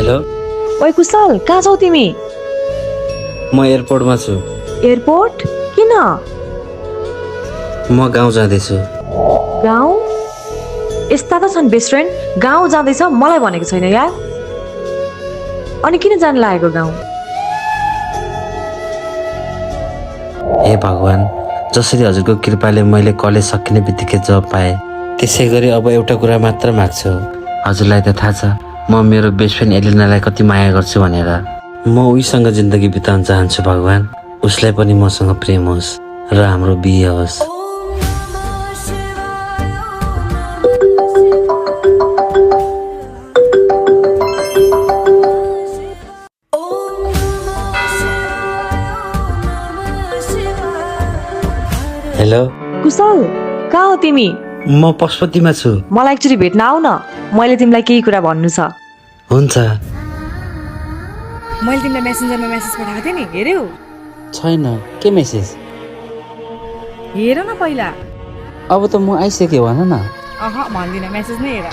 Hello ओइ कुशल कहाँ छौ तिमी? म एयरपोर्टमा छु। एयरपोर्ट किन? म गाउँ जाँदैछु। गाउँ? यस्ता त छन् बेस्ट फ्रेन्ड, गाउँ जाँदैछ मलाई भनेको छैन यार। अनि किन जान लागेको गाउँ? हे भगवान, जसरी हजुरको कृपाले मैले कलेज सकिने बित्तिकै जब पाएँ, त्यसै गरी अब एउटा कुरा मात्र माग्छु। हजुरलाई त थाहा छ म मेरो बेस्ट फ्रेन्ड एलिनालाई कति माया गर्छु भनेर। म उहीसँग जिन्दगी बिताउन चाहन्छु भगवान। उसलाई पनि मसँग प्रेम होस् र हाम्रो बिहे होस्। हेलो कुशल कहाँ हो तिमी? म पशुपतिमा छु। मलाई एकचोटि भेट्न आऊ न, मैले तिमीलाई केही कुरा भन्नु छ। हुन्छ। मैले तिमीलाई मेसेन्जरमा मेसेज पठाएको थिएँ नि, हेर्यौ? छैन, के मेसेज? हेर न पहिला। अब त म आइसकेँ, भन न। भन्दिनँ, मेसेज नै हेर।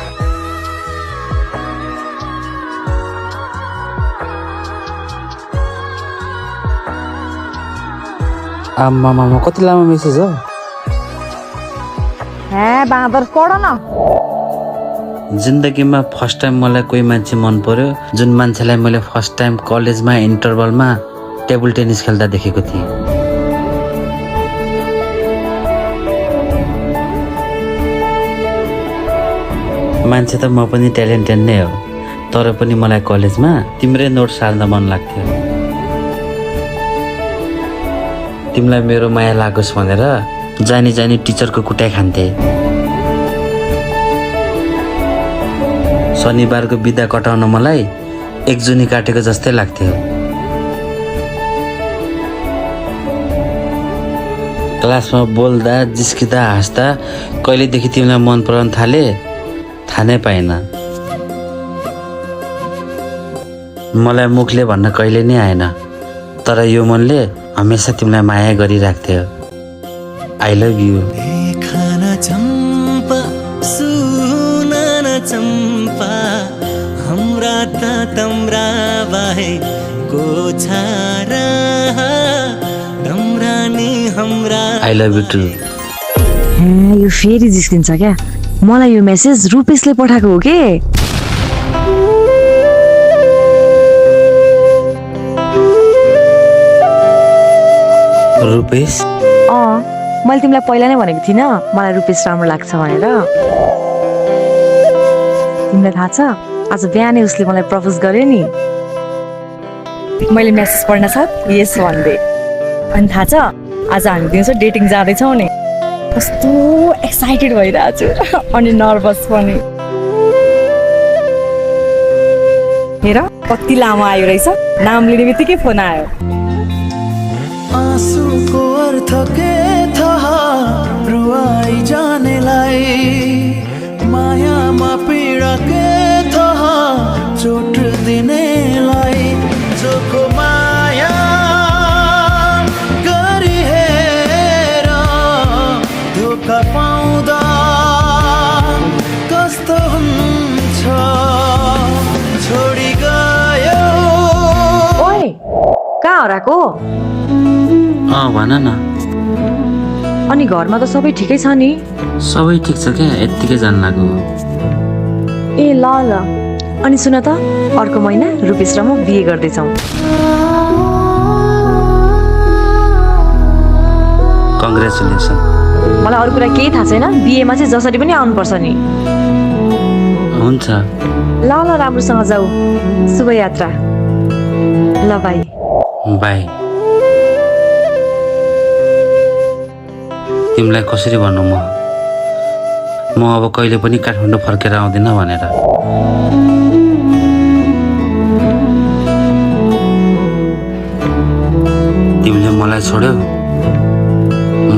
आमामा कति लामो मेसेज हो? हे बाँदर पढ न। जिन्दगीमा फर्स्ट टाइम मलाई कोही मान्छे मन पर्यो, जुन मान्छेलाई मैले फर्स्ट टाइम कलेजमा इन्टरभलमा टेबल टेनिस खेल्दा देखेको थिएँ। मान्छे त म पनि ट्यालेन्टेड नै हो, तर पनि मलाई कलेजमा तिम्रै नोट सार्न मन लाग्थ्यो। तिमीलाई मेरो माया लागोस् भनेर जानी जानी टिचरको कुटाइ खान्थे। शनिबारको बिदा कटाउन मलाई एक जुनी काटेको जस्तै लाग्थ्यो। क्लासमा बोल्दा जिस्किँदा हाँस्दा कहिलेदेखि तिमीलाई मन पराउन थाले थाहा नै पाएन। मलाई मुखले भन्न कहिले नै आएन, तर यो मनले हमेसा तिमीलाई माया गरिराख्थ्यो। I love you. चम्पा हाम्रा त तम्रा बाहेको छारा तम्रा नि हाम्रा। I love you too. यो फेरि जिस्किन्छ क्या? मलाई यो मेसेज रुपेशले पठाएको हो के? रुपेश? मैले तिमीलाई पहिला नै भनेको थिइनँ मलाई रुपेश राम्रो लाग्छ भनेर। तिमीलाई थाहा छ आज बिहानै उसले मलाई प्रपोज गर्यो नि। मैले मेसेज पढ्न साथ यस भनिदिए। अनि थाहा छ आज हामी दिउँसो डेटिङ जाँदैछौँ नि। कस्तो एक्साइटेड भइरहेको छु अनि नर्भस पनि। हेर कति लामो आयो रहेछ, नाम लिने बित्तिकै फोन आयो। आँसुको अर्थ के थाहा रुवाई जानेलाई, मायामा पीडा के थाहा चोट दिनेलाई। जोको माया गरी हेर धोका पाउँदा कस्तो हुन्छ, छोडी गयो। ओए कहाँ हराएको? भन न। अनि घरमा त सबै ठिकै छ नि? सबै ठिक छ क्या, यत्तिकै जान लाग्यो। ए ल ल। अनि सुन त, अर्को महिना रुपेश र म बिहे गर्दैछौँ। कङ्ग्रेचुलेसन। मलाई अरू कुरा केही थाहा छैन, बिहेमा चाहिँ जसरी पनि आउनुपर्छ नि। हुन्छ। ल ल, राम्रोसँग जाऊ। शुभ यात्रा। ल बाई। बाई। तिमीलाई कसरी भन्नु म अब कहिले पनि काठमाडौँ फर्केर आउँदिनँ भनेर। तिमीले मलाई छोड्यौ,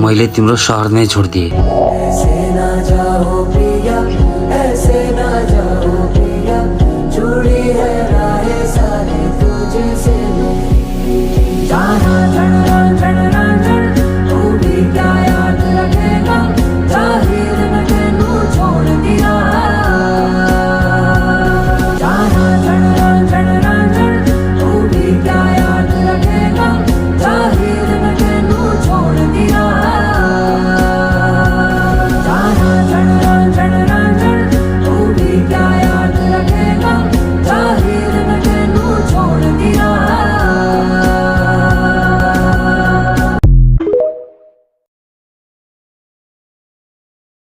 मैले तिम्रो सहर नै छोडिदिएँ। ऐसे ना जाओ पिया, ऐसे ना जाओ पिया,